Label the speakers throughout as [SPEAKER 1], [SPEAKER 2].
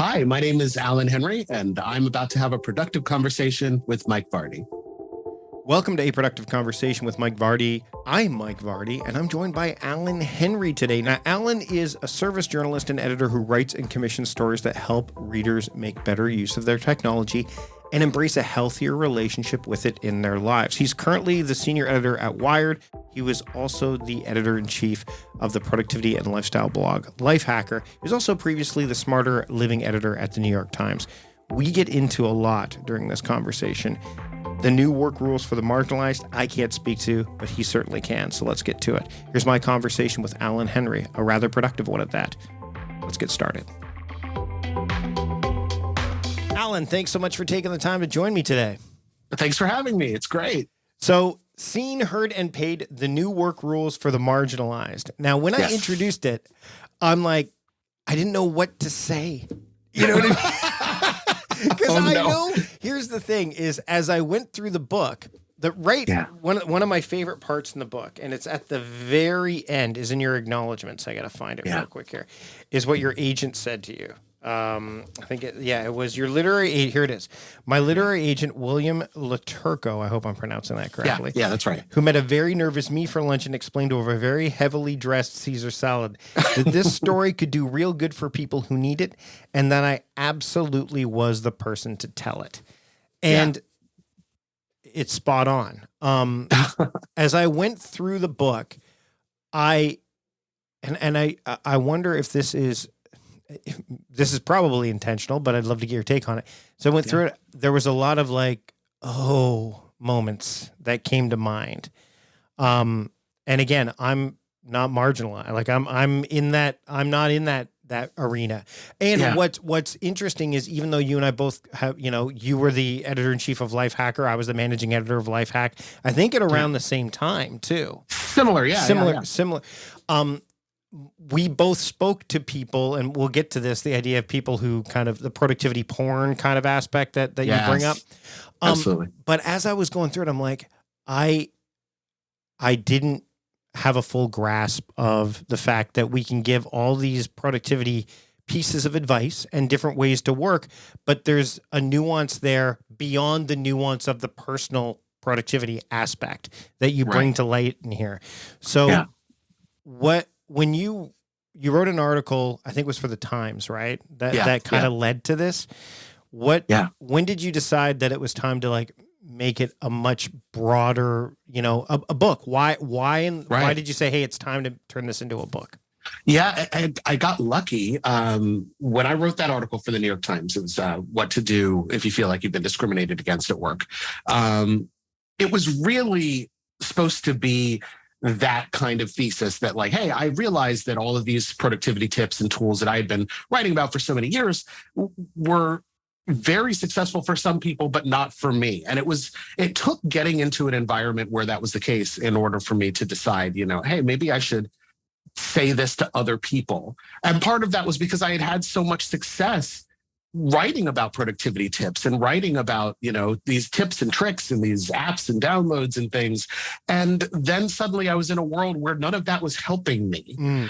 [SPEAKER 1] Hi, my name is Alan Henry, and I'm about to have a productive conversation with Mike Vardy.
[SPEAKER 2] Welcome to A Productive Conversation with Mike Vardy. I'm Mike Vardy, and I'm joined by Alan Henry today. Now, Alan is a service journalist and editor who writes and commissions stories that help readers make better use of their technology and embrace a healthier relationship with it in their lives. He's currently the senior editor at Wired. He was also the editor-in-chief of the productivity and lifestyle blog Lifehacker. He was also previously the Smarter Living editor at the New York Times. We get into a lot during this conversation. The new work rules for the marginalized, I can't speak to, but he certainly can. So let's get to it. Here's my conversation with Alan Henry, a rather productive one at that. Let's get started. Alan, thanks so much for taking the time to join me today.
[SPEAKER 1] Thanks for having me. It's great.
[SPEAKER 2] So, seen, heard, and paid, the new work rules for the marginalized. Now, when I introduced it, I'm like, I didn't know what to say. You know what I mean? Because I know, here's the thing, is as I went through the book, one of my favorite parts in the book, and it's at the very end, is in your acknowledgments. I got to find it real quick here, is what your agent said to you. I think it was your literary, here it is. My literary agent, William Laturco, I hope I'm pronouncing that correctly.
[SPEAKER 1] Yeah, that's right.
[SPEAKER 2] Who met a very nervous me for lunch and explained over a very heavily dressed Caesar salad that this story could do real good for people who need it, and that I absolutely was the person to tell it. And it's spot on. As I went through the book, I wonder if this is probably intentional, but I'd love to get your take on it. So I went through it. There was a lot of moments that came to mind. And again, I'm not marginalized. Like I'm not in that arena. And what's interesting is, even though you and I both have, you were the editor-in-chief of Lifehacker, I was the managing editor of Lifehack, I think at around the same time too.
[SPEAKER 1] Similar.
[SPEAKER 2] We both spoke to people, and we'll get to this, the idea of people who kind of the productivity porn kind of aspect that you bring up.
[SPEAKER 1] Absolutely.
[SPEAKER 2] But as I was going through it, I'm like, I didn't have a full grasp of the fact that we can give all these productivity pieces of advice and different ways to work, but there's a nuance there beyond the nuance of the personal productivity aspect that you bring to light in here. So when you wrote an article, I think it was for the Times, right? That kind of led to this. When did you decide that it was time to make it a much broader, a book? Why did you say, hey, it's time to turn this into a book?
[SPEAKER 1] Yeah, I got lucky. When I wrote that article for the New York Times, it was what to do if you feel like you've been discriminated against at work. It was really supposed to be that kind of thesis that hey, I realized that all of these productivity tips and tools that I had been writing about for so many years were very successful for some people, but not for me. And it took getting into an environment where that was the case in order for me to decide, hey, maybe I should say this to other people. And part of that was because I had had so much success writing about productivity tips and writing about, these tips and tricks and these apps and downloads and things. And then suddenly I was in a world where none of that was helping me.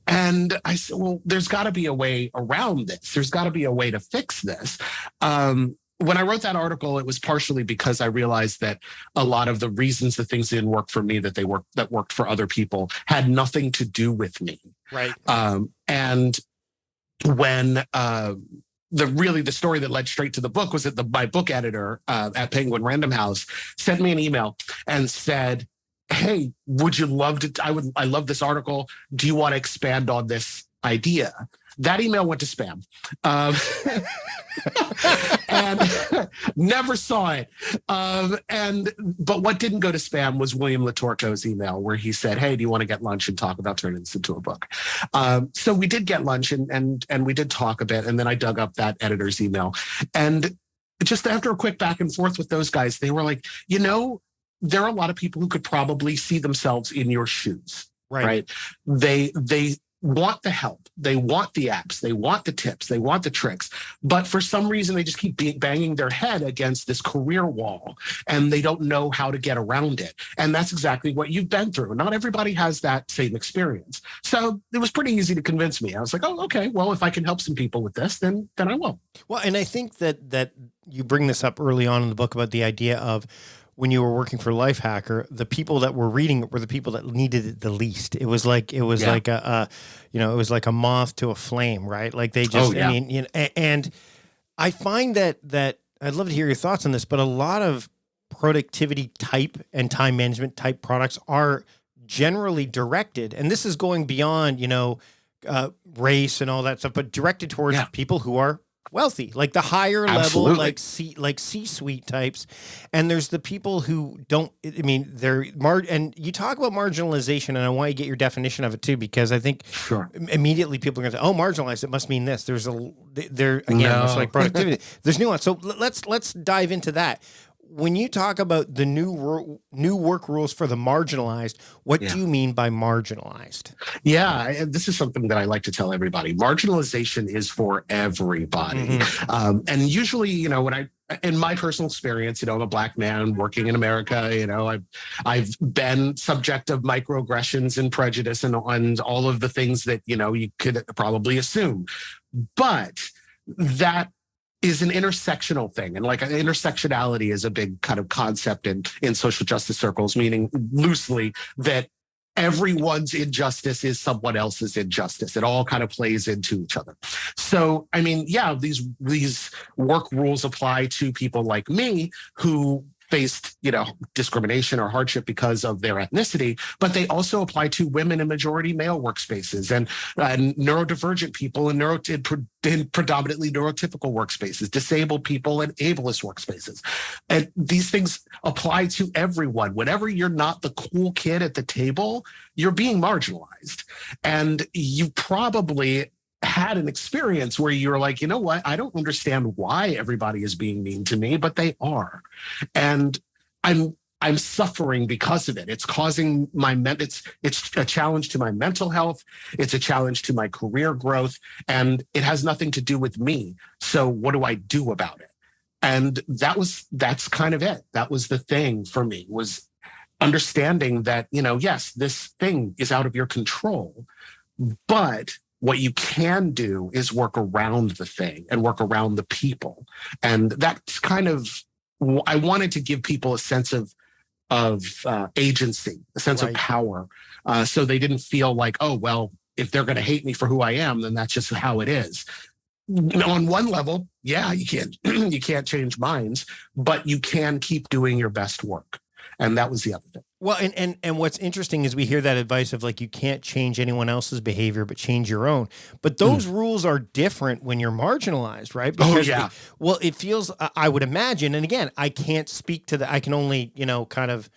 [SPEAKER 1] And I said, well, there's got to be a way around this. There's got to be a way to fix this. When I wrote that article, it was partially because I realized that a lot of the reasons that things didn't work for me, that worked for other people, had nothing to do with me.
[SPEAKER 2] Right.
[SPEAKER 1] And when the story that led straight to the book was that my book editor at Penguin Random House sent me an email and said, hey, would you love to, I love this article. Do you want to expand on this idea? That email went to spam. And never saw it. But what didn't go to spam was William Laturco's email, where he said, hey, do you want to get lunch and talk about turning this into a book? So we did get lunch and we did talk a bit. And then I dug up that editor's email. And just after a quick back and forth with those guys, they were like, there are a lot of people who could probably see themselves in your shoes. Right? They want the help. They want the apps. They want the tips. They want the tricks. But for some reason, they just keep banging their head against this career wall and they don't know how to get around it. And that's exactly what you've been through. Not everybody has that same experience. So it was pretty easy to convince me. I was like, oh, okay, well, if I can help some people with this, then I will.
[SPEAKER 2] Well, and I think that you bring this up early on in the book about the idea of when you were working for Lifehacker, the people that were reading it were the people that needed it the least. It was like it was like it was like a moth to a flame, right? Like they just, I mean, you know, and I find that I'd love to hear your thoughts on this, but a lot of productivity type and time management type products are generally directed, and this is going beyond, you know, race and all that stuff, but directed towards people who are wealthy, like the higher level, like C-suite types. And there's the people who don't, I mean, and you talk about marginalization, and I want you to get your definition of it too, because I think immediately people are going to say, oh, marginalized, it must mean this. There's it's like productivity. There's nuance. So let's dive into that. When you talk about the new work rules for the marginalized, what do you mean by marginalized?
[SPEAKER 1] Yeah, this is something that I like to tell everybody. Marginalization is for everybody. And usually, you know, in my personal experience, you know, I'm a Black man working in America. You know, I've been subject of microaggressions and prejudice and all of the things that, you know, you could probably assume. But that is an intersectional thing. And like intersectionality is a big kind of concept in social justice circles, meaning loosely that everyone's injustice is someone else's injustice. It all kind of plays into each other. So, I mean, yeah, these work rules apply to people like me who faced, you know, discrimination or hardship because of their ethnicity, but they also apply to women in majority male workspaces and neurodivergent people in predominantly neurotypical workspaces, disabled people in ableist workspaces. And these things apply to everyone. Whenever you're not the cool kid at the table, you're being marginalized. And you probably had an experience where you're like, you know what, I don't understand why everybody is being mean to me, but they are. And I'm suffering because of it. It's causing it's a challenge to my mental health. It's a challenge to my career growth, and it has nothing to do with me. So what do I do about it? And that's kind of it. That was the thing for me, was understanding that, you know, yes, this thing is out of your control, but what you can do is work around the thing and work around the people. And that's kind of, I wanted to give people a sense of agency, a sense of power. So they didn't feel like, oh, well, if they're going to hate me for who I am, then that's just how it is. On one level, yeah, you can't change minds, but you can keep doing your best work. And that was the other thing.
[SPEAKER 2] Well, and what's interesting is we hear that advice of like, you can't change anyone else's behavior, but change your own. But those rules are different when you're marginalized, right? Because it feels, I would imagine, and again, I can't speak to that. I can only, you know, kind of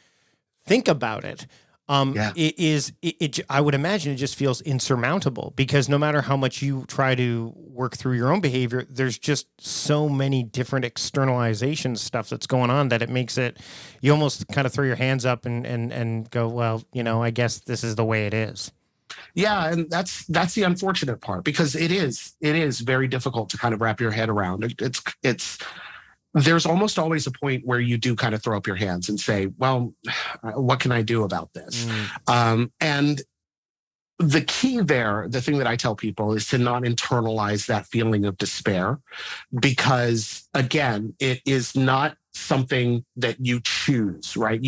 [SPEAKER 2] think about it. I would imagine it just feels insurmountable, because no matter how much you try to work through your own behavior, there's just so many different externalization stuff that's going on that it makes it, you almost kind of throw your hands up and go, well, you know, I guess this is the way it is.
[SPEAKER 1] Yeah, and that's the unfortunate part, because it is very difficult to kind of wrap your head around. There's almost always a point where you do kind of throw up your hands and say, well, what can I do about this? And the key there, the thing that I tell people, is to not internalize that feeling of despair, because again, it is not something that you choose, right?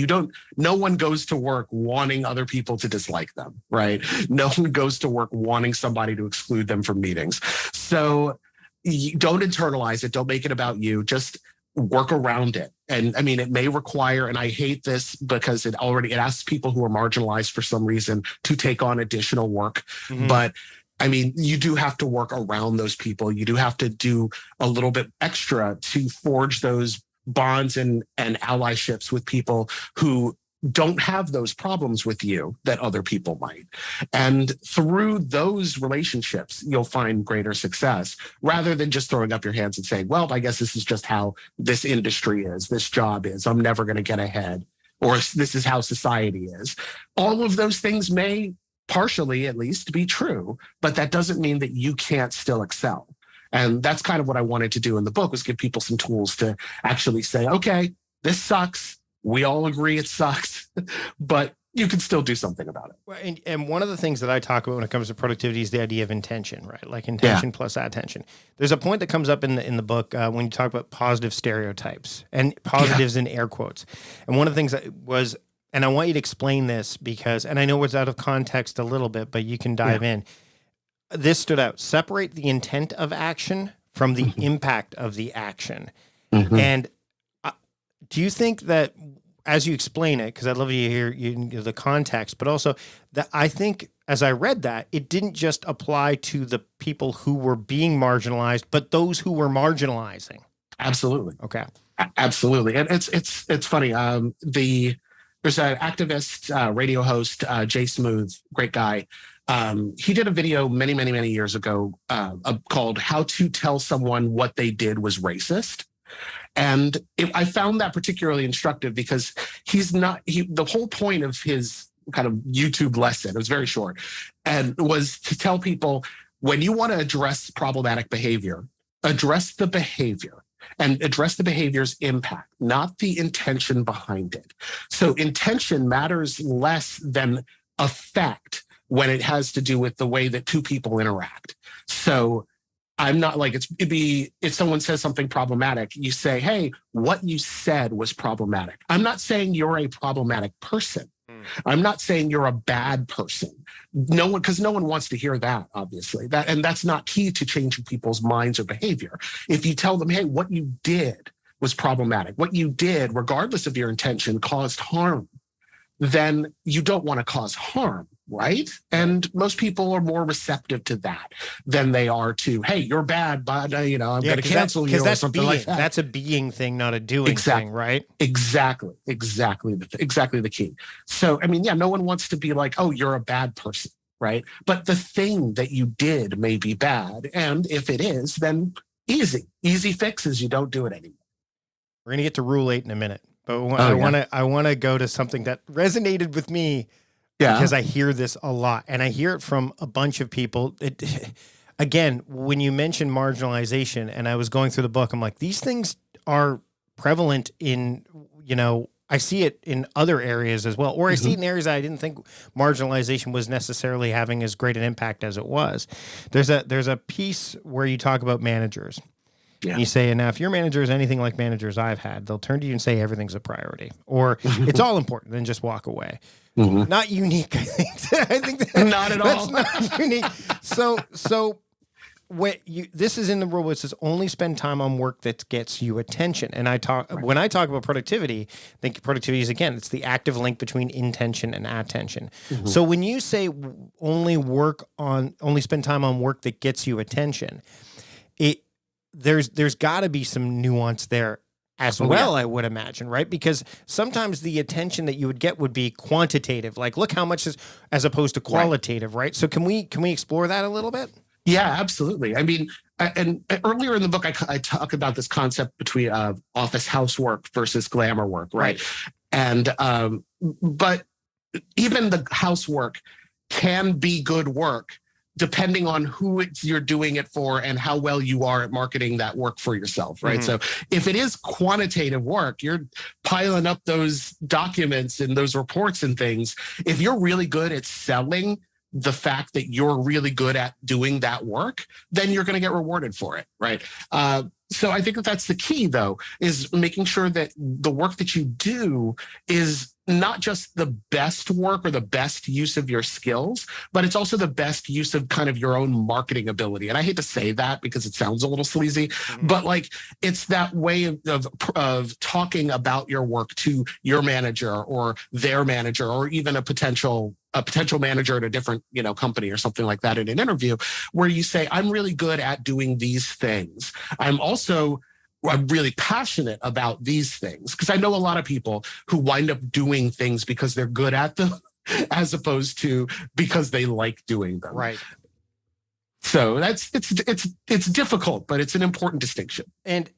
[SPEAKER 1] No one goes to work wanting other people to dislike them, right? No one goes to work wanting somebody to exclude them from meetings. So you don't internalize it. Don't make it about you. Just work around it. And I mean, it may require, and I hate this because it asks people who are marginalized for some reason to take on additional work. But I mean, you do have to work around those people. You do have to do a little bit extra to forge those bonds and allyships with people who don't have those problems with you that other people might. And through those relationships, you'll find greater success, rather than just throwing up your hands and saying, well, I guess this is just how this industry is, this job is, I'm never going to get ahead, or this is how society is. All of those things may partially at least be true, but that doesn't mean that you can't still excel. And that's kind of what I wanted to do in the book, was give people some tools to actually say, okay, this sucks. We all agree it sucks, but you can still do something about it.
[SPEAKER 2] Well, and one of the things that I talk about when it comes to productivity is the idea of intention, right? Like intention plus attention. There's a point that comes up in the book when you talk about positive stereotypes and positives in air quotes. And one of the things that was, and I want you to explain this because, and I know it's out of context a little bit, but you can dive in. This stood out. Separate the intent of action from the impact of the action. And do you think that, as you explain it, because I'd love to hear the context, but also that I think as I read that, it didn't just apply to the people who were being marginalized, but those who were marginalizing.
[SPEAKER 1] Absolutely.
[SPEAKER 2] Okay.
[SPEAKER 1] Absolutely. And it's funny. There's an activist, radio host, Jay Smooth, great guy. He did a video many years ago called "How to Tell Someone What They Did Was Racist." And I found that particularly instructive because the whole point of his kind of YouTube lesson, it was very short, and was to tell people, when you want to address problematic behavior, address the behavior and address the behavior's impact, not the intention behind it. So intention matters less than effect when it has to do with the way that two people interact. So I'm not like, it'd be, if someone says something problematic, you say, hey, what you said was problematic. I'm not saying you're a problematic person. I'm not saying you're a bad person. Because no one wants to hear that, obviously. And that's not key to changing people's minds or behavior. If you tell them, hey, what you did was problematic, what you did, regardless of your intention, caused harm, then you don't want to cause harm, right? And most people are more receptive to that than they are to, hey, you're bad, but I'm going to cancel you or something like that.
[SPEAKER 2] That's a being thing, not a doing thing, right?
[SPEAKER 1] Exactly the key. So, I mean, no one wants to be like, oh, you're a bad person, right? But the thing that you did may be bad. And if it is, then easy fixes, you don't do it anymore.
[SPEAKER 2] We're going to get to Rule 8 in a minute. But I want to go to something that resonated with me because I hear this a lot, and I hear it from a bunch of people. Again, when you mention marginalization, and I was going through the book, I'm like, these things are prevalent in, I see it in other areas as well, or I see it in areas that I didn't think marginalization was necessarily having as great an impact as it was. There's a piece where you talk about managers. Yeah. You say, and now if your manager is anything like managers I've had, they'll turn to you and say everything's a priority, or it's all important, then just walk away. Not unique, I think. I think
[SPEAKER 1] not at all.
[SPEAKER 2] That's not unique. So this is in the rule. It says only spend time on work that gets you attention. And when I talk about productivity, I think productivity is, again, it's the active link between intention and attention. So when you say only spend time on work that gets you attention, there's got to be some nuance there as well, I would imagine, right? Because sometimes the attention that you would get would be quantitative, like look how much is, as opposed to qualitative, right? So can we explore that a little bit?
[SPEAKER 1] Yeah, absolutely. I mean, and earlier in the book, I talk about this concept between office housework versus glamour work, right? And but even the housework can be good work, depending on who you're doing it for and how well you are at marketing that work for yourself, right? So if it is quantitative work, you're piling up those documents and those reports and things. If you're really good at selling the fact that you're really good at doing that work, then you're going to get rewarded for it, right? So I think that's the key, though, is making sure that the work that you do is not just the best work or the best use of your skills, but it's also the best use of kind of your own marketing ability. And I hate to say that because it sounds a little sleazy, but like it's that way of talking about your work to your manager or their manager, or even a potential manager at a different, company or something like that in an interview, where you say, I'm really good at doing these things. I'm really passionate about these things, because I know a lot of people who wind up doing things because they're good at them as opposed to because they like doing them.
[SPEAKER 2] Right.
[SPEAKER 1] So it's difficult, but it's an important distinction.
[SPEAKER 2] And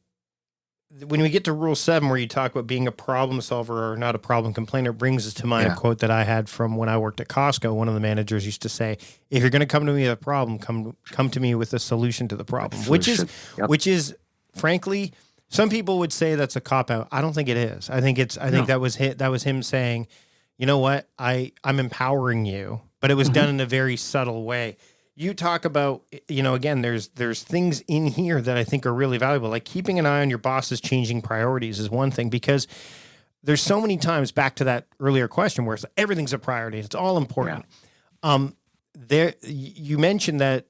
[SPEAKER 2] when we get to rule 7, where you talk about being a problem solver or not a problem complainer, it brings us to mind a quote that I had from when I worked at Costco. One of the managers used to say, if you're going to come to me with a problem, come to me with a solution to the problem, which is frankly, some people would say that's a cop out. I don't think it is. I think that was him saying, you know what? I'm empowering you, but it was done in a very subtle way. You talk about, again, there's things in here that I think are really valuable. Like keeping an eye on your boss's changing priorities is one thing, because there's so many times, back to that earlier question, where everything's a priority. It's all important. Yeah. You mentioned that,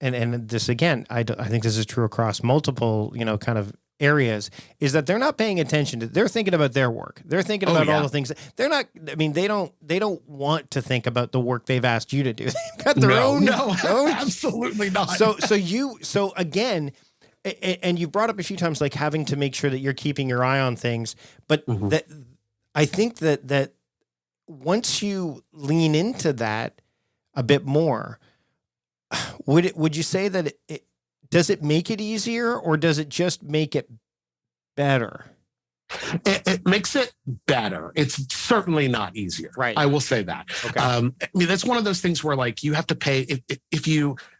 [SPEAKER 2] and this again, I think this is true across multiple, kind of areas, is that they're not paying attention to, they're thinking about their work. They're thinking about all the things. They're not, they don't want to think about the work they've asked you to do. They've got their own. No,
[SPEAKER 1] absolutely not.
[SPEAKER 2] So again, and you brought up a few times, like having to make sure that you're keeping your eye on things, but that I think that once you lean into that a bit more, would you say that does it make it easier, or does it just make it better?
[SPEAKER 1] It makes it better. It's certainly not easier.
[SPEAKER 2] Right.
[SPEAKER 1] I will say that. Okay. I mean, that's one of those things where like you have to pay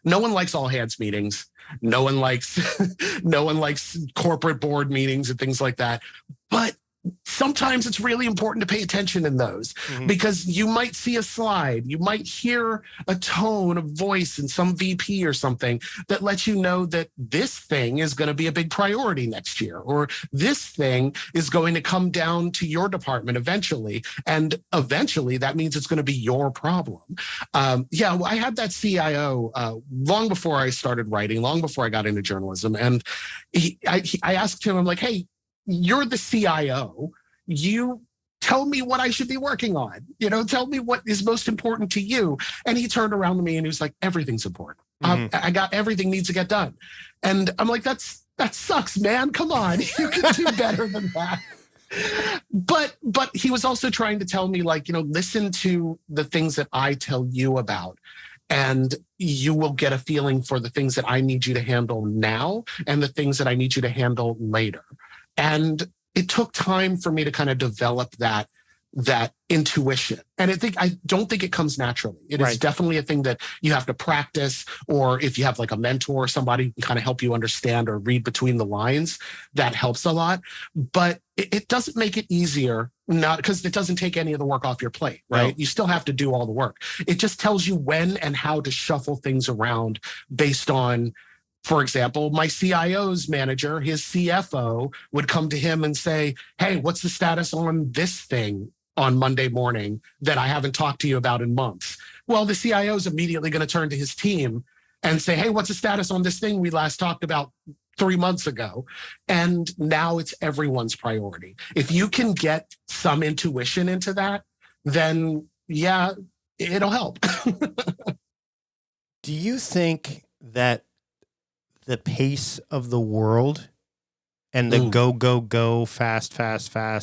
[SPEAKER 1] no one likes all hands meetings. No one likes corporate board meetings and things like that. But sometimes it's really important to pay attention in those, because you might see a slide, you might hear a tone of voice in some VP or something that lets you know that this thing is going to be a big priority next year, or this thing is going to come down to your department eventually. And eventually that means it's going to be your problem. Well, I had that CIO long before I started writing, long before I got into journalism. And I asked him, I'm like, hey, you're the CIO. You tell me what I should be working on. Tell me what is most important to you. And he turned around to me and he was like, everything's important. I got everything needs to get done. And I'm like, that sucks, man. Come on. You can do better than that. But he was also trying to tell me, like, listen to the things that I tell you about, and you will get a feeling for the things that I need you to handle now and the things that I need you to handle later. And it took time for me to kind of develop that intuition. And I don't think it comes naturally. It is definitely a thing that you have to practice, or if you have like a mentor or somebody who can kind of help you understand or read between the lines, that helps a lot. But it doesn't make it easier, not because it doesn't take any of the work off your plate, right? No. You still have to do all the work. It just tells you when and how to shuffle things around based on, for example, my CIO's manager, his CFO, would come to him and say, hey, what's the status on this thing on Monday morning that I haven't talked to you about in months? Well, the CIO is immediately going to turn to his team and say, hey, what's the status on this thing we last talked about 3 months ago? And now it's everyone's priority. If you can get some intuition into that, then yeah, it'll help.
[SPEAKER 2] Do you think that the pace of the world and the go, fast,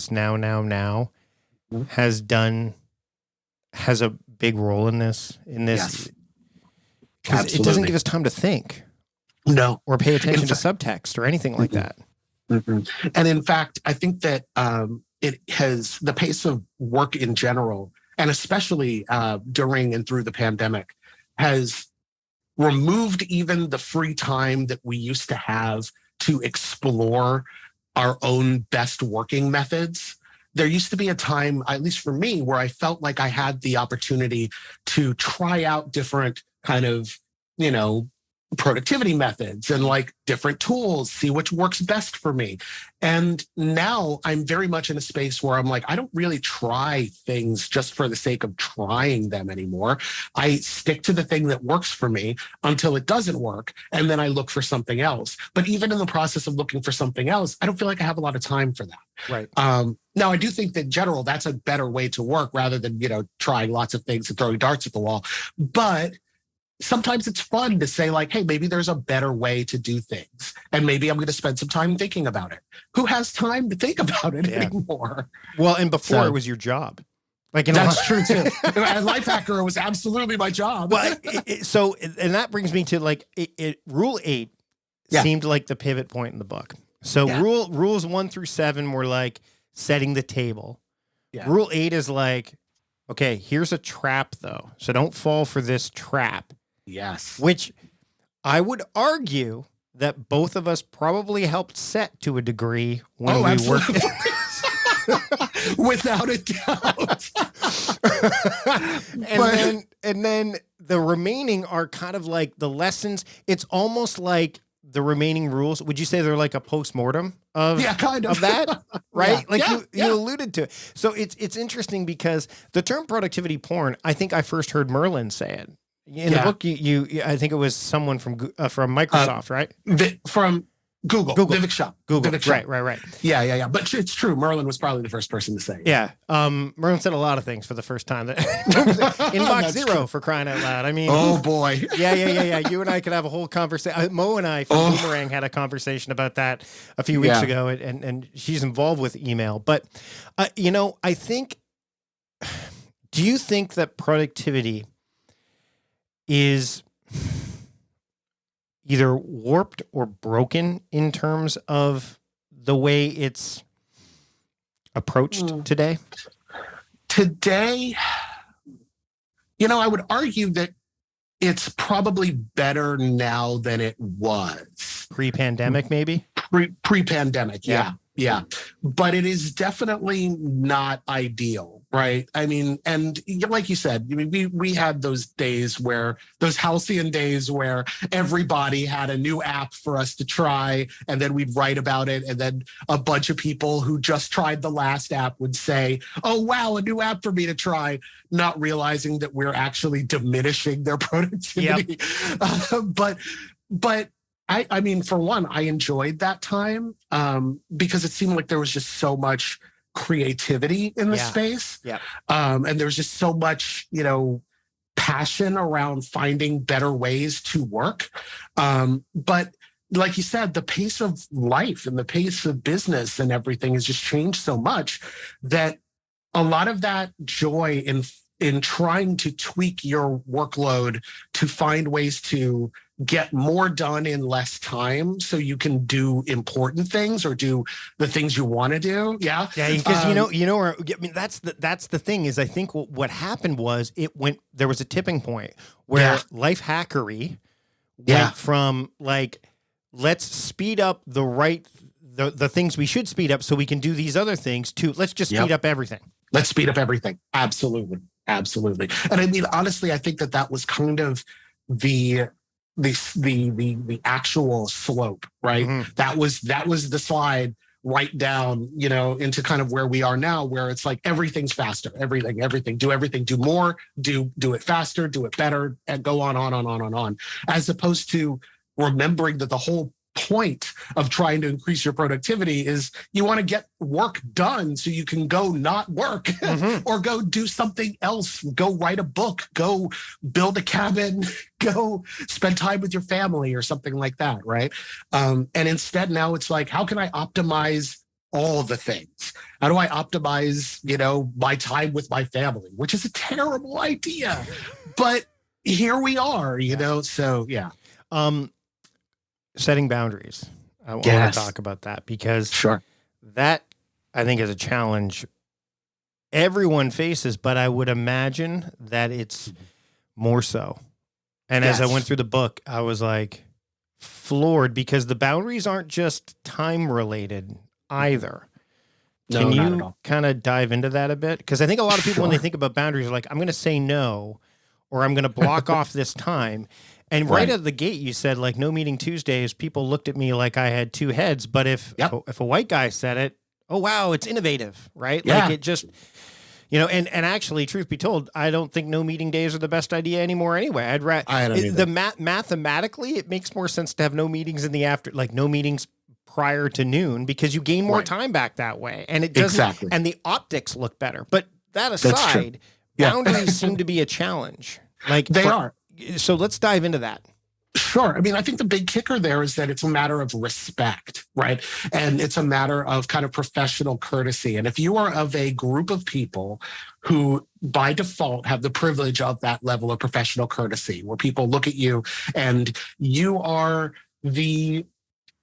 [SPEAKER 2] now has a big role in this?
[SPEAKER 1] Yes.
[SPEAKER 2] Because it doesn't give us time to think.
[SPEAKER 1] No.
[SPEAKER 2] Or pay attention to subtext or anything like that.
[SPEAKER 1] And in fact, I think that it has the pace of work in general, and especially during and through the pandemic, has removed even the free time that we used to have to explore our own best working methods. There used to be a time, at least for me, where I felt like I had the opportunity to try out different kind of, productivity methods and like different tools, see which works best for me. And now I'm very much in a space where I'm like, I don't really try things just for the sake of trying them anymore. I stick to the thing that works for me until it doesn't work. And then I look for something else. But even in the process of looking for something else, I don't feel like I have a lot of time for that.
[SPEAKER 2] Right.
[SPEAKER 1] Now, I do think that in general, that's a better way to work rather than, trying lots of things and throwing darts at the wall. But sometimes it's fun to say like, hey, maybe there's a better way to do things. And maybe I'm going to spend some time thinking about it. Who has time to think about it anymore?
[SPEAKER 2] Well, and before it was your job.
[SPEAKER 1] That's true too. At Lifehacker, it was absolutely my job.
[SPEAKER 2] Well, and that brings me to like rule 8 seemed like the pivot point in the book. So rules 1 through 7 were like setting the table.
[SPEAKER 1] Yeah.
[SPEAKER 2] Rule 8 is like, okay, here's a trap though. So don't fall for this trap.
[SPEAKER 1] Yes.
[SPEAKER 2] Which I would argue that both of us probably helped set to a degree when we worked.
[SPEAKER 1] Without a doubt.
[SPEAKER 2] and then the remaining are kind of like the lessons. It's almost like the remaining rules. Would you say they're like a postmortem of
[SPEAKER 1] kind of
[SPEAKER 2] that? Right?
[SPEAKER 1] Yeah,
[SPEAKER 2] Like you alluded to it. So it's interesting because the term productivity porn, I think I first heard Merlin say it. In the book, you I think it was someone from Microsoft, right?
[SPEAKER 1] From Google. Vivek Shah.
[SPEAKER 2] Google.
[SPEAKER 1] Vivek Shah.
[SPEAKER 2] Right.
[SPEAKER 1] Yeah. But it's true. Merlin was probably the first person to say it.
[SPEAKER 2] Yeah. Merlin said a lot of things for the first time. Inbox zero, for crying out loud. I mean,
[SPEAKER 1] oh boy.
[SPEAKER 2] Yeah. You and I could have a whole conversation. Mo and I from Boomerang had a conversation about that a few weeks ago, and she's involved with email. But, I think, do you think that productivity is either warped or broken in terms of the way it's approached today?
[SPEAKER 1] Today, I would argue that it's probably better now than it was.
[SPEAKER 2] Pre-pandemic, maybe?
[SPEAKER 1] Pre-pandemic, yeah. But it is definitely not ideal, right? I mean, and like you said, we had those halcyon days where everybody had a new app for us to try, and then we'd write about it, and then a bunch of people who just tried the last app would say, oh, wow, a new app for me to try, not realizing that we're actually diminishing their productivity. Yep. But I mean, for one, I enjoyed that time because it seemed like there was just so much creativity in the space.
[SPEAKER 2] Yeah.
[SPEAKER 1] And there was just so much, passion around finding better ways to work. But like you said, the pace of life and the pace of business and everything has just changed so much that a lot of that joy in trying to tweak your workload to find ways to get more done in less time so you can do important things or do the things you want to do. Yeah.
[SPEAKER 2] Because that's the thing is I think what happened was there was a tipping point where Lifehackery went from like, let's speed up the things we should speed up so we can do these other things to let's just speed up everything.
[SPEAKER 1] Let's speed up everything. Absolutely. And I mean, honestly, I think that was kind of the actual slope, right? Mm-hmm. That was the slide right down, into kind of where we are now, where it's like everything's faster, everything, do more, do it faster, do it better, and go on, as opposed to remembering that the whole point of trying to increase your productivity is you want to get work done so you can go not work or go do something else, go write a book, go build a cabin, go spend time with your family or something like that, right? And instead now it's like, how can I optimize all the things? How do I optimize, my time with my family, which is a terrible idea, but here we are, so yeah.
[SPEAKER 2] Setting boundaries. I want to talk about that because that I think is a challenge everyone faces, but I would imagine that it's more so. And as I went through the book, I was like floored because the boundaries aren't just time related either. Can you kind of dive into that a bit? Because I think a lot of people, when they think about boundaries, are like, I'm going to say no, or I'm going to block off this time. And right out of the gate, you said, like, no meeting Tuesdays. People looked at me like I had two heads. But if a white guy said it, oh, wow, it's innovative, right? Yeah. Like, it just, and actually, truth be told, I don't think no meeting days are the best idea anymore anyway. I'd rather, mathematically, it makes more sense to have no meetings in the no meetings prior to noon because you gain more time back that way. And it doesn't, and the optics look better. But that aside, boundaries seem to be a challenge. Like
[SPEAKER 1] they are.
[SPEAKER 2] So let's dive into that.
[SPEAKER 1] Sure. I mean, I think the big kicker there is that it's a matter of respect, right? And it's a matter of kind of professional courtesy. And if you are of a group of people who by default have the privilege of that level of professional courtesy, where people look at you and you are the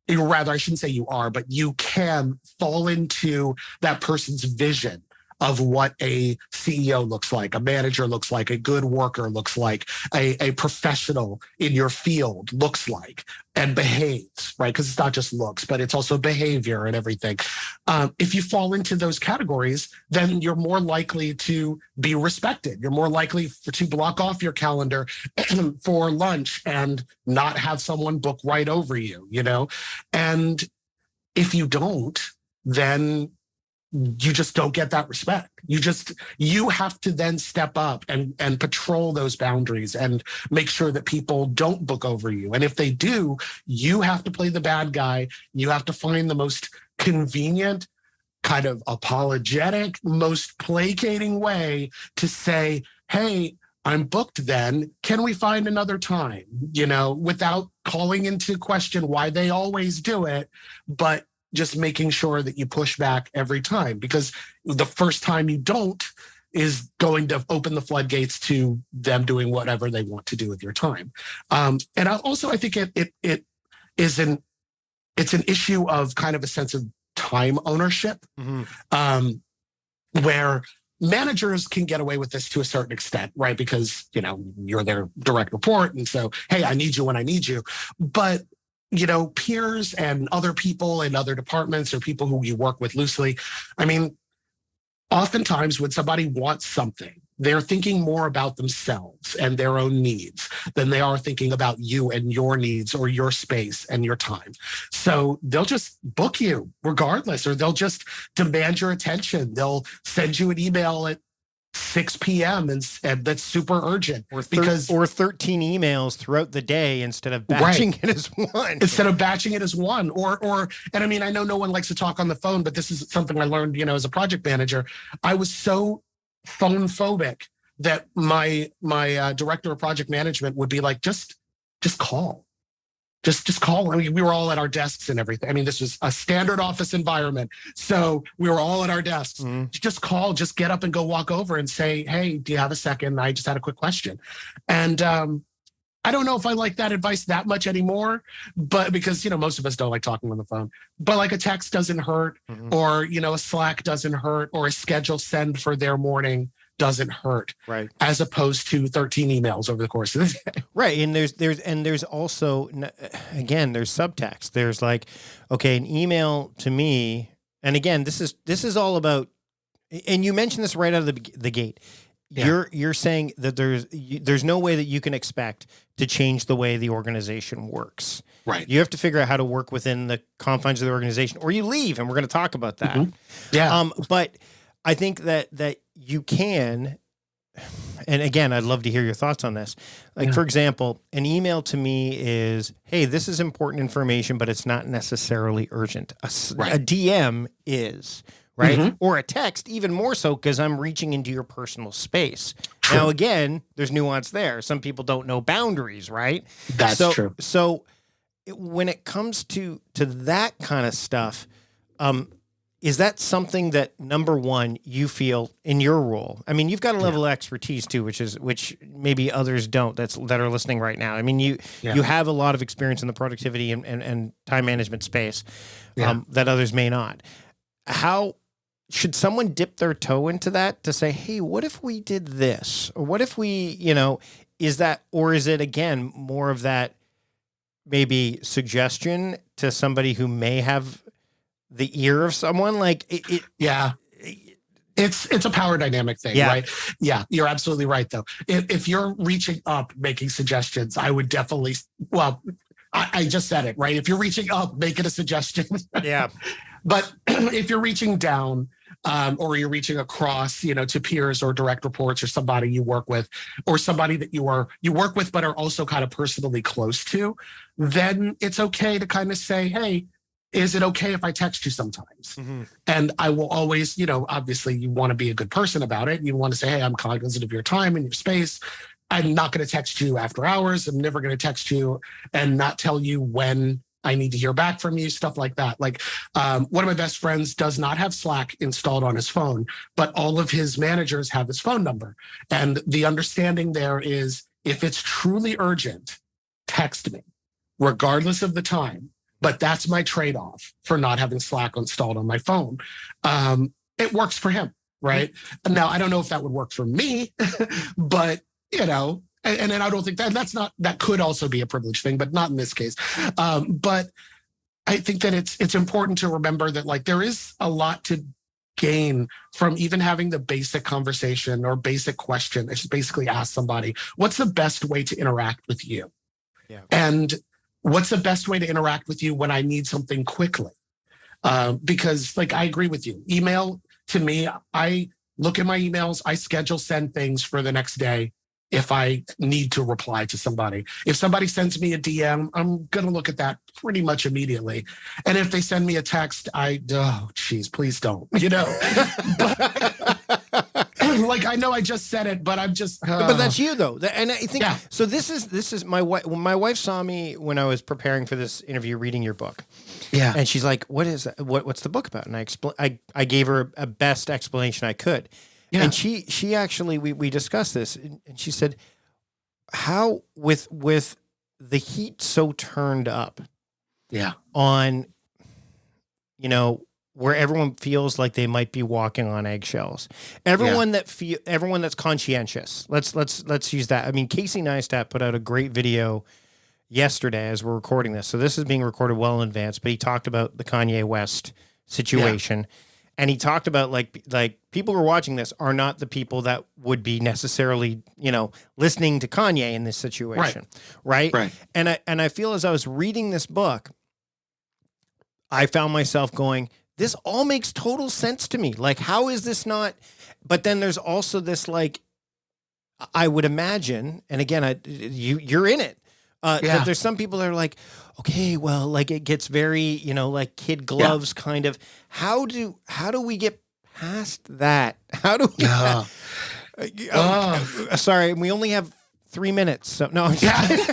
[SPEAKER 1] or rather, I shouldn't say you are, but you can fall into that person's vision of what a CEO looks like, a manager looks like, a good worker looks like, a professional in your field looks like and behaves, right? Because it's not just looks, but it's also behavior and everything. If you fall into those categories, then you're more likely to be respected. You're more likely to block off your calendar for lunch and not have someone book right over you, you know? And if you don't, then you just don't get that respect. You have to then step up and patrol those boundaries and make sure that people don't book over you. And if they do, you have to play the bad guy. You have to find the most convenient, kind of apologetic, most placating way to say, hey, I'm booked then. Can we find another time? You know, without calling into question why they always do it, but just making sure that you push back every time, because the first time you don't is going to open the floodgates to them doing whatever they want to do with your time. And I think it's an issue of kind of a sense of time ownership, where managers can get away with this to a certain extent, right? Because, you know, you're their direct report. And so, hey, I need you when I need you. But you know, peers and other people in other departments or people who you work with loosely, I mean, oftentimes when somebody wants something, they're thinking more about themselves and their own needs than they are thinking about you and your needs or your space and your time. So they'll just book you regardless, or they'll just demand your attention. They'll send you an email at 6 p.m. and that's super urgent,
[SPEAKER 2] or 13 emails throughout the day instead of batching it as one. And I mean, I know no one likes to talk on the phone, but this is something I learned, you know, as a project manager. I was so phone phobic that my director of project management would be like, just call. Just call. I mean, we were all at our desks and everything. I mean, this was a standard office environment. So we were all at our desks. Just call, just get up and go walk over and say, hey, do you have a second? I just had a quick question. And I don't know if I like that advice that much anymore, but because, you know, most of us don't like talking on the phone, but like a text doesn't hurt, or, you know, a Slack doesn't hurt, or a schedule send for their morning doesn't hurt, right?
[SPEAKER 1] As opposed to 13 emails over the course of the day.
[SPEAKER 2] Right. And there's also, again, there's subtext. There's like, okay, an email to me. And again, this is all about, and you mentioned this right out of the gate. Yeah. You're saying that there's no way that you can expect to change the way the organization works.
[SPEAKER 1] Right.
[SPEAKER 2] You have to figure out how to work within the confines of the organization, or you leave, and we're going to talk about that.
[SPEAKER 1] Yeah.
[SPEAKER 2] But I think that you can, and again, I'd love to hear your thoughts on this. Like, for example, an email to me is, hey, this is important information, but it's not necessarily urgent. A DM is, right? Or a text, even more so, because I'm reaching into your personal space. True. Now, again, there's nuance there. Some people don't know boundaries, right?
[SPEAKER 1] That's true.
[SPEAKER 2] So when it comes to that kind of stuff, is that something that, number one, you feel in your role? I mean, you've got a level of expertise too, which maybe others don't that are listening right now. I mean, you have a lot of experience in the productivity and time management space that others may not. How should someone dip their toe into that to say, hey, what if we did this? Or what if we, you know, is that, or is it, again, more of that maybe suggestion to somebody who may have the ear of someone? Like
[SPEAKER 1] it's a power dynamic thing, right? Yeah, you're absolutely right, though. If you're reaching up, making suggestions, I would definitely, well, I just said it, right? If you're reaching up, make it a suggestion.
[SPEAKER 2] Yeah.
[SPEAKER 1] But if you're reaching down, or you're reaching across, you know, to peers or direct reports or somebody you work with, or somebody that you work with but are also kind of personally close to, then it's okay to kind of say, hey, is it okay if I text you sometimes? And I will always, you know, obviously you want to be a good person about it. You want to say, hey, I'm cognizant of your time and your space. I'm not going to text you after hours. I'm never going to text you and not tell you when I need to hear back from you, stuff like that. Like one of my best friends does not have Slack installed on his phone, but all of his managers have his phone number. And the understanding there is, if it's truly urgent, text me, regardless of the time. but that's my trade-off for not having Slack installed on my phone. It works for him, right? Now, I don't know if that would work for me, but and then I don't think that could also be a privilege thing, but not in this case. But I think that it's important to remember that like there is a lot to gain from even having the basic conversation or basic question. I just basically ask somebody, what's the best way to interact with you?
[SPEAKER 2] Yeah.
[SPEAKER 1] And what's the best way to interact with you when I need something quickly? Because like, I agree with you. Email, to me, I look at my emails, I schedule send things for the next day if I need to reply to somebody. If somebody sends me a DM, I'm going to look at that pretty much immediately. And if they send me a text, please don't, But, like, I know I just said it, but I'm just.
[SPEAKER 2] But that's you though, and I think so. This is my wife. When my wife saw me when I was preparing for this interview, reading your book.
[SPEAKER 1] Yeah,
[SPEAKER 2] and she's like, "What is that? What's the book about?" And I gave her a best explanation I could. Yeah. And she actually we discussed this, and she said, "How with the heat so turned up, on, where everyone feels like they might be walking on eggshells. Everyone that's conscientious. Let's use that. I mean, Casey Neistat put out a great video yesterday as we're recording this. So this is being recorded well in advance, but he talked about the Kanye West situation. Yeah. And he talked about like people who are watching this are not the people that would be necessarily, listening to Kanye in this situation. Right. And I feel as I was reading this book, I found myself going, this all makes total sense to me. Like, how is this not? But then there's also this, like, I would imagine, and again, you're in it. That there's some people that are like, okay, well, like it gets very, like kid gloves kind of. How do we get past that? How do we? Sorry, we only have 3 minutes, so no. I'm just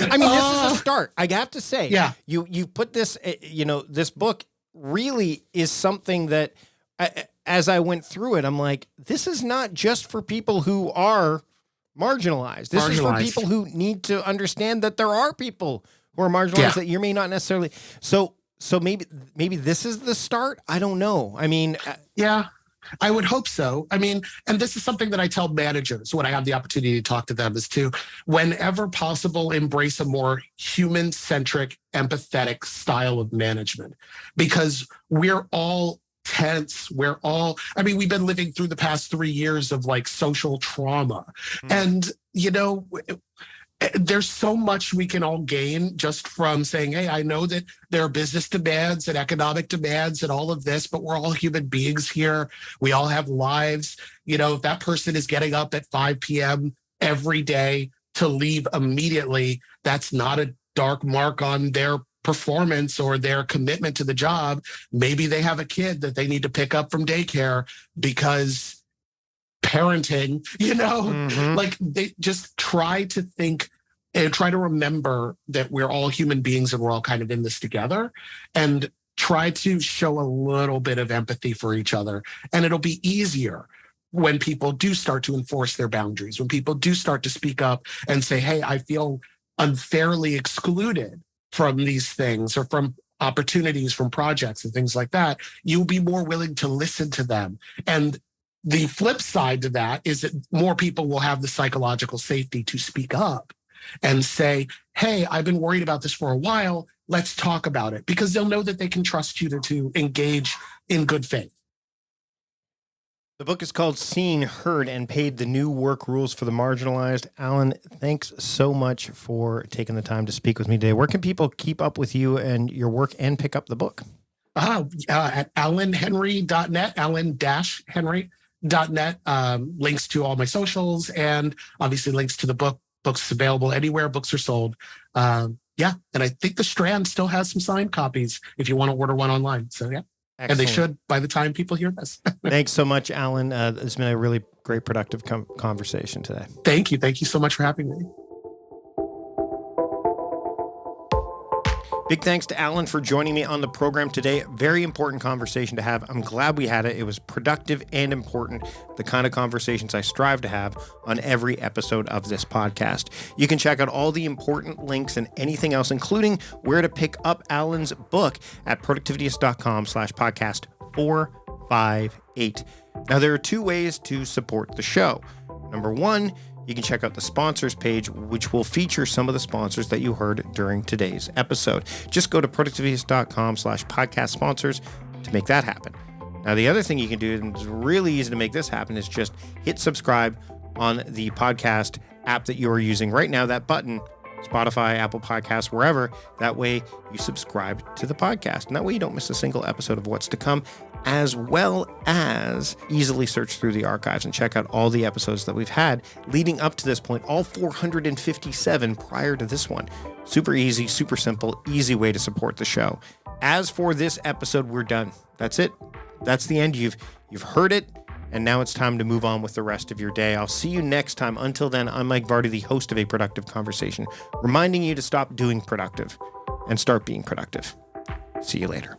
[SPEAKER 2] I mean, this is a start. I have to say, you put this, this book really is something that, as I went through it, I'm like, this is not just for people who are marginalized. This is for people who need to understand that there are people who are marginalized that you may not necessarily. So maybe this is the start. I don't know. I mean,
[SPEAKER 1] I would hope so. I mean, and this is something that I tell managers when I have the opportunity to talk to them is to, whenever possible, embrace a more human-centric, empathetic style of management, because we're all tense. We've been living through the past 3 years of like social trauma. And, there's so much we can all gain just from saying, hey, I know that there are business demands and economic demands and all of this, but we're all human beings here. We all have lives. If that person is getting up at 5 p.m. every day to leave immediately, that's not a dark mark on their performance or their commitment to the job. Maybe they have a kid that they need to pick up from daycare because parenting, like they just try to think and try to remember that we're all human beings and we're all kind of in this together, and try to show a little bit of empathy for each other. And it'll be easier when people do start to enforce their boundaries, when people do start to speak up and say, hey, I feel unfairly excluded from these things or from opportunities, from projects and things like that. You'll be more willing to listen to them. And the flip side to that is that more people will have the psychological safety to speak up and say, hey, I've been worried about this for a while. Let's talk about it, because they'll know that they can trust you to engage in good faith.
[SPEAKER 2] The book is called Seen, Heard, and Paid: The New Work Rules for the Marginalized. Alan, thanks so much for taking the time to speak with me today. Where can people keep up with you and your work and pick up the book?
[SPEAKER 1] At alanhenry.net, alan-henry.net, links to all my socials, and obviously links to the book. Books available anywhere books are sold. And I think the Strand still has some signed copies if you want to order one online. So Excellent. And they should by the time people hear this.
[SPEAKER 2] Thanks so much, Alan. It's been a really great, productive conversation today.
[SPEAKER 1] Thank you. Thank you so much for having me.
[SPEAKER 2] Big thanks to Alan for joining me on the program today. Very important conversation to have. I'm glad we had it. It was productive and important, the kind of conversations I strive to have on every episode of this podcast. You can check out all the important links and anything else, including where to pick up Alan's book at productivityist.com/podcast 458. Now, there are two ways to support the show. Number one, you can check out the sponsors page, which will feature some of the sponsors that you heard during today's episode. Just go to productivityist.com/podcast sponsors to make that happen. Now, the other thing you can do, and it's really easy to make this happen, is just hit subscribe on the podcast app that you are using right now. That button, Spotify, Apple Podcasts, wherever. That way you subscribe to the podcast. And that way you don't miss a single episode of what's to come, as well as easily search through the archives and check out all the episodes that we've had leading up to this point, all 457 prior to this one. Super easy, super simple, easy way to support the show. As for this episode, we're done. That's it. That's the end. You've heard it. And now it's time to move on with the rest of your day. I'll see you next time. Until then, I'm Mike Vardy, the host of A Productive Conversation, reminding you to stop doing productive and start being productive. See you later.